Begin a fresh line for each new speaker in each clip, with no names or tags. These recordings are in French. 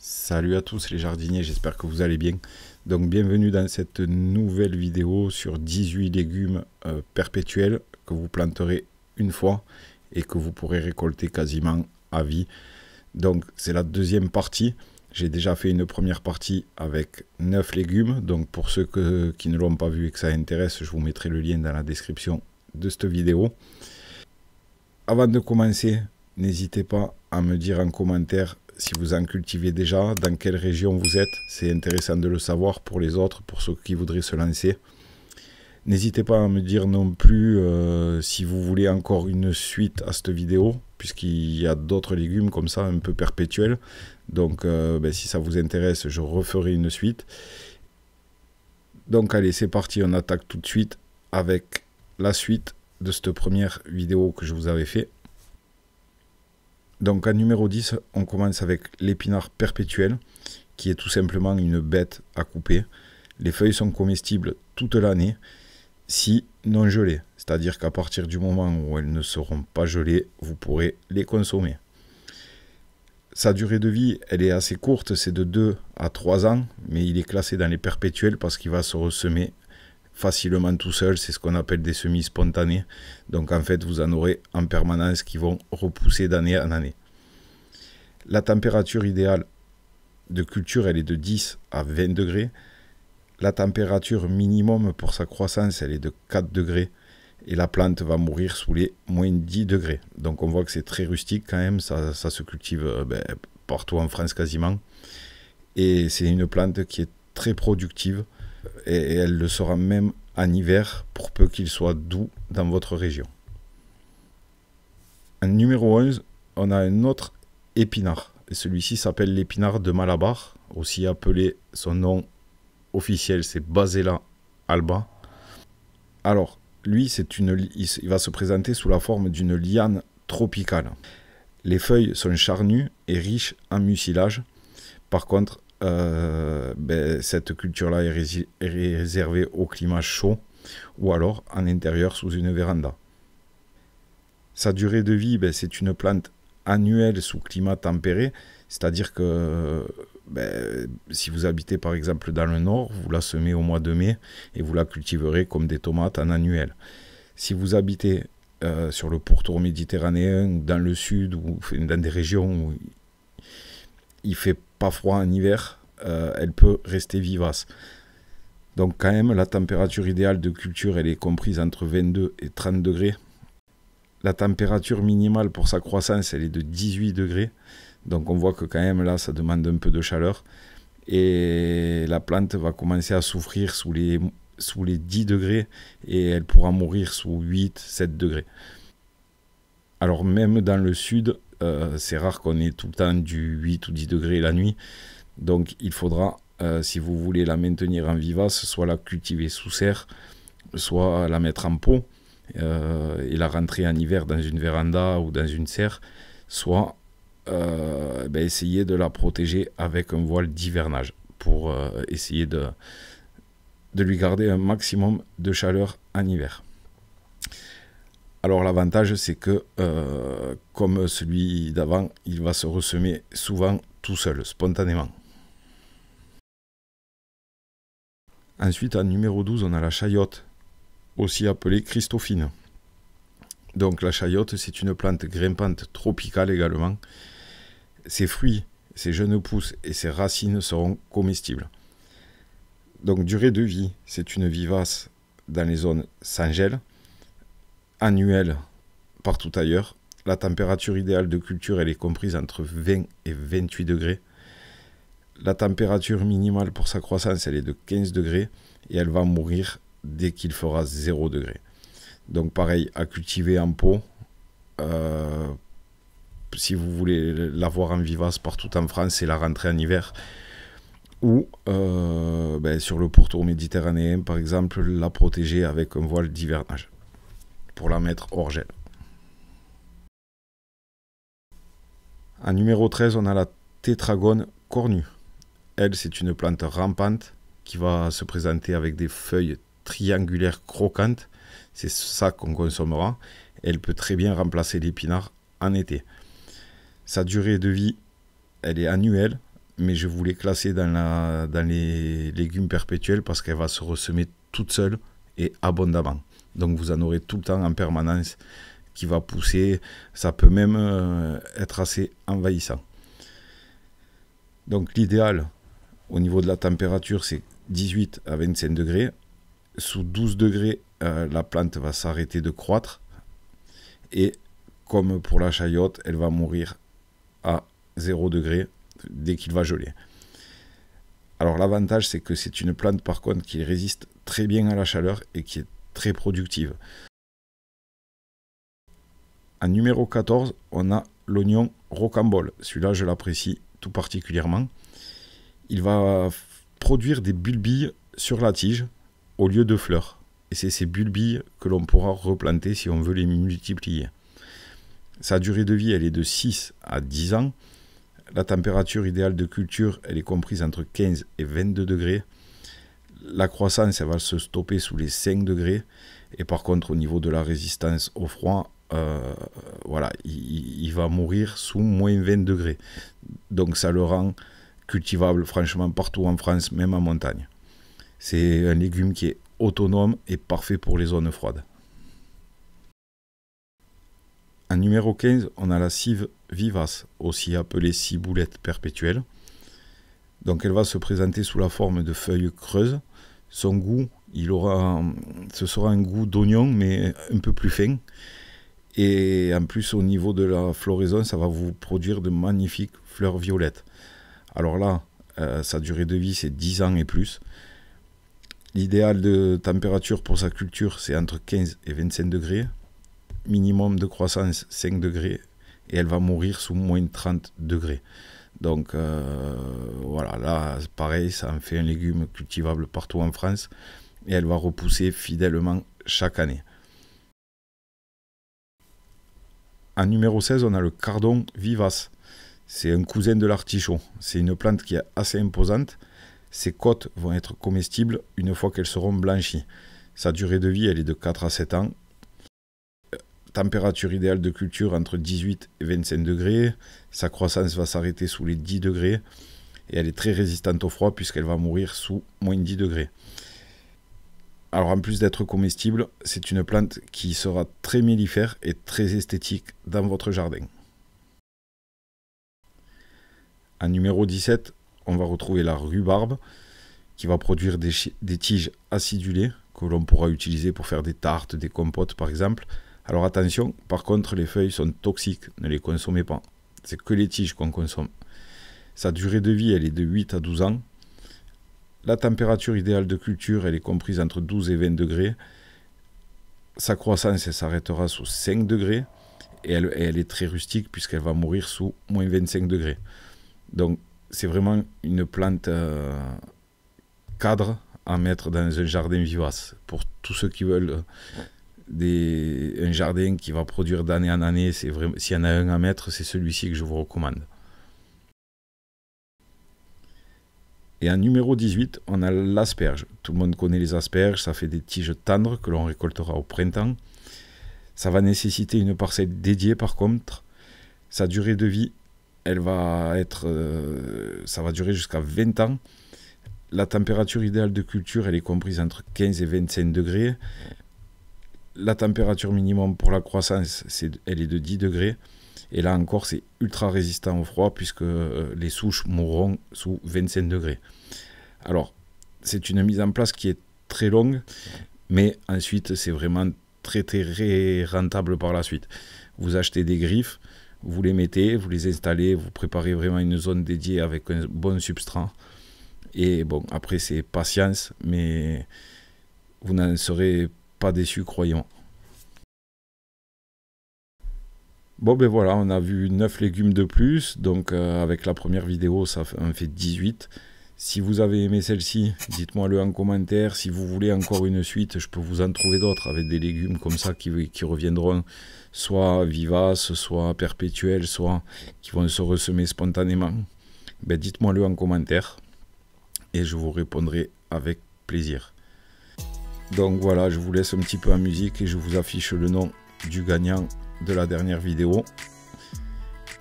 Salut à tous les jardiniers, j'espère que vous allez bien. Donc bienvenue dans cette nouvelle vidéo sur 18 légumes perpétuels que vous planterez une fois et que vous pourrez récolter quasiment à vie. Donc c'est la deuxième partie. J'ai déjà fait une première partie avec 9 légumes. Donc pour ceux qui ne l'ont pas vu et que ça intéresse, je vous mettrai le lien dans la description de cette vidéo. Avant de commencer, n'hésitez pas à me dire en commentaire si vous en cultivez déjà, dans quelle région vous êtes. C'est intéressant de le savoir pour les autres, pour ceux qui voudraient se lancer. N'hésitez pas à me dire non plus si vous voulez encore une suite à cette vidéo, puisqu'il y a d'autres légumes comme ça, un peu perpétuels. Donc si ça vous intéresse, je referai une suite. Donc allez, c'est parti, on attaque tout de suite avec la suite de cette première vidéo que je vous avais fait. Donc en numéro 10, on commence avec l'épinard perpétuel, qui est tout simplement une bête à couper. Les feuilles sont comestibles toute l'année, si non gelées. C'est-à-dire qu'à partir du moment où elles ne seront pas gelées, vous pourrez les consommer. Sa durée de vie, elle est assez courte, c'est de 2 à 3 ans, mais il est classé dans les perpétuels parce qu'il va se ressemer facilement tout seul, c'est ce qu'on appelle des semis spontanés. Donc en fait, vous en aurez en permanence qui vont repousser d'année en année. La température idéale de culture, elle est de 10 à 20 degrés. La température minimum pour sa croissance, elle est de 4 degrés. Et la plante va mourir sous les moins 10 degrés. Donc on voit que c'est très rustique quand même, ça se cultive partout en France quasiment. Et c'est une plante qui est très productive. Et elle le sera même en hiver, pour peu qu'il soit doux dans votre région. En numéro 11, on a un autre épinard. Et celui-ci s'appelle l'épinard de Malabar, aussi appelé, son nom officiel, c'est Basella alba. Alors, lui, il va se présenter sous la forme d'une liane tropicale. Les feuilles sont charnues et riches en mucilage. Par contre, cette culture-là est réservée au climat chaud ou alors en intérieur sous une véranda. Sa durée de vie, c'est une plante annuelle sous climat tempéré, c'est-à-dire que si vous habitez par exemple dans le nord, vous la semez au mois de mai et vous la cultiverez comme des tomates en annuel. Si vous habitez sur le pourtour méditerranéen, dans le sud ou dans des régions où il fait pas froid en hiver, elle peut rester vivace. Donc quand même, la température idéale de culture, elle est comprise entre 22 et 30 degrés. La température minimale pour sa croissance, elle est de 18 degrés. Donc on voit que quand même là, ça demande un peu de chaleur. Et la plante va commencer à souffrir sous les 10 degrés et elle pourra mourir sous 8-7 degrés. Alors même dans le sud, c'est rare qu'on ait tout le temps du 8 ou 10 degrés la nuit. Donc il faudra, si vous voulez la maintenir en vivace, soit la cultiver sous serre, soit la mettre en pot et la rentrer en hiver dans une véranda ou dans une serre, soit essayer de la protéger avec un voile d'hivernage pour essayer de lui garder un maximum de chaleur en hiver. Alors l'avantage, c'est que comme celui d'avant, il va se ressemer souvent tout seul, spontanément. Ensuite, en numéro 12, on a la chayote, aussi appelée Christophine. Donc la chayote, c'est une plante grimpante tropicale également. Ses fruits, ses jeunes pousses et ses racines seront comestibles. Donc durée de vie, c'est une vivace dans les zones sans gel, annuelle partout ailleurs. La température idéale de culture, elle est comprise entre 20 et 28 degrés. La température minimale pour sa croissance, elle est de 15 degrés et elle va mourir dès qu'il fera 0 degré. Donc pareil, à cultiver en pot. Si vous voulez l'avoir en vivace partout en France, c'est la rentrée en hiver. Ou sur le pourtour méditerranéen, par exemple, la protéger avec un voile d'hivernage pour la mettre hors gel. En numéro 13, on a la tétragone cornue. Elle, c'est une plante rampante qui va se présenter avec des feuilles triangulaires croquantes. C'est ça qu'on consommera. Elle peut très bien remplacer l'épinard en été. Sa durée de vie, elle est annuelle, mais je voulais classer dans les légumes perpétuels parce qu'elle va se ressemer toute seule et abondamment. Donc vous en aurez tout le temps en permanence qui va pousser. Ça peut même être assez envahissant. Donc l'idéal au niveau de la température, c'est 18 à 25 degrés. Sous 12 degrés, la plante va s'arrêter de croître. Et comme pour la chayote, elle va mourir à 0 degré dès qu'il va geler. Alors l'avantage, c'est que c'est une plante par contre qui résiste très bien à la chaleur et qui est très productive. En numéro 14, on a l'oignon rocambole. Celui-là, je l'apprécie tout particulièrement. Il va produire des bulbilles sur la tige au lieu de fleurs. Et c'est ces bulbilles que l'on pourra replanter si on veut les multiplier. Sa durée de vie, elle est de 6 à 10 ans. La température idéale de culture, elle est comprise entre 15 et 22 degrés. La croissance, elle va se stopper sous les 5 degrés. Et par contre, au niveau de la résistance au froid, voilà, il va mourir sous moins 20 degrés. Donc ça le rend cultivable franchement partout en France, même en montagne. C'est un légume qui est autonome et parfait pour les zones froides. En numéro 15, on a la cive vivace, aussi appelée ciboulette perpétuelle. Donc elle va se présenter sous la forme de feuilles creuses. Son goût, ce sera un goût d'oignon, mais un peu plus fin. Et en plus, au niveau de la floraison, ça va vous produire de magnifiques fleurs violettes. Alors là, sa durée de vie, c'est 10 ans et plus. L'idéal de température pour sa culture, c'est entre 15 et 25 degrés. Minimum de croissance, 5 degrés. Et elle va mourir sous moins 30 degrés. Donc voilà, là, pareil, ça en fait un légume cultivable partout en France. Et elle va repousser fidèlement chaque année. En numéro 16, on a le cardon vivace. C'est un cousin de l'artichaut. C'est une plante qui est assez imposante. Ses côtes vont être comestibles une fois qu'elles seront blanchies. Sa durée de vie, elle est de 4 à 7 ans. Température idéale de culture entre 18 et 25 degrés. Sa croissance va s'arrêter sous les 10 degrés. Et elle est très résistante au froid puisqu'elle va mourir sous moins 10 degrés. Alors en plus d'être comestible, c'est une plante qui sera très mellifère et très esthétique dans votre jardin. En numéro 17, on va retrouver la rhubarbe qui va produire des tiges acidulées que l'on pourra utiliser pour faire des tartes, des compotes par exemple. Alors attention, par contre les feuilles sont toxiques, ne les consommez pas. C'est que les tiges qu'on consomme. Sa durée de vie, elle est de 8 à 12 ans. La température idéale de culture, elle est comprise entre 12 et 20 degrés. Sa croissance, elle s'arrêtera sous 5 degrés. Et elle est très rustique puisqu'elle va mourir sous moins 25 degrés. Donc c'est vraiment une plante cadre à mettre dans un jardin vivace. Pour tous ceux qui veulent un jardin qui va produire d'année en année, s'il y en a un à mettre, c'est celui-ci que je vous recommande. Et en numéro 18, on a l'asperge. Tout le monde connaît les asperges, ça fait des tiges tendres que l'on récoltera au printemps. Ça va nécessiter une parcelle dédiée par contre. Sa durée de vie, ça va durer jusqu'à 20 ans. La température idéale de culture, elle est comprise entre 15 et 25 degrés. La température minimum pour la croissance, elle est de 10 degrés. Et là encore, c'est ultra résistant au froid puisque les souches mourront sous 25 degrés. Alors, c'est une mise en place qui est très longue, mais ensuite, c'est vraiment très, très rentable par la suite. Vous achetez des griffes, vous les mettez, vous les installez, vous préparez vraiment une zone dédiée avec un bon substrat. Et bon, après, c'est patience, mais vous n'en serez pas déçus, croyons. Bon ben voilà, on a vu 9 légumes de plus, donc avec la première vidéo, ça en fait 18. Si vous avez aimé celle-ci, dites-moi le en commentaire. Si vous voulez encore une suite, je peux vous en trouver d'autres avec des légumes comme ça qui reviendront soit vivaces, soit perpétuels, soit qui vont se ressemer spontanément. Ben, dites-moi le en commentaire et je vous répondrai avec plaisir. Donc voilà, je vous laisse un petit peu en musique et je vous affiche le nom du gagnant de la dernière vidéo.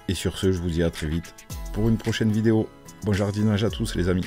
Et sur ce, je vous dis à très vite pour pour une prochaine vidéo. Bon jardinage à tous les amis.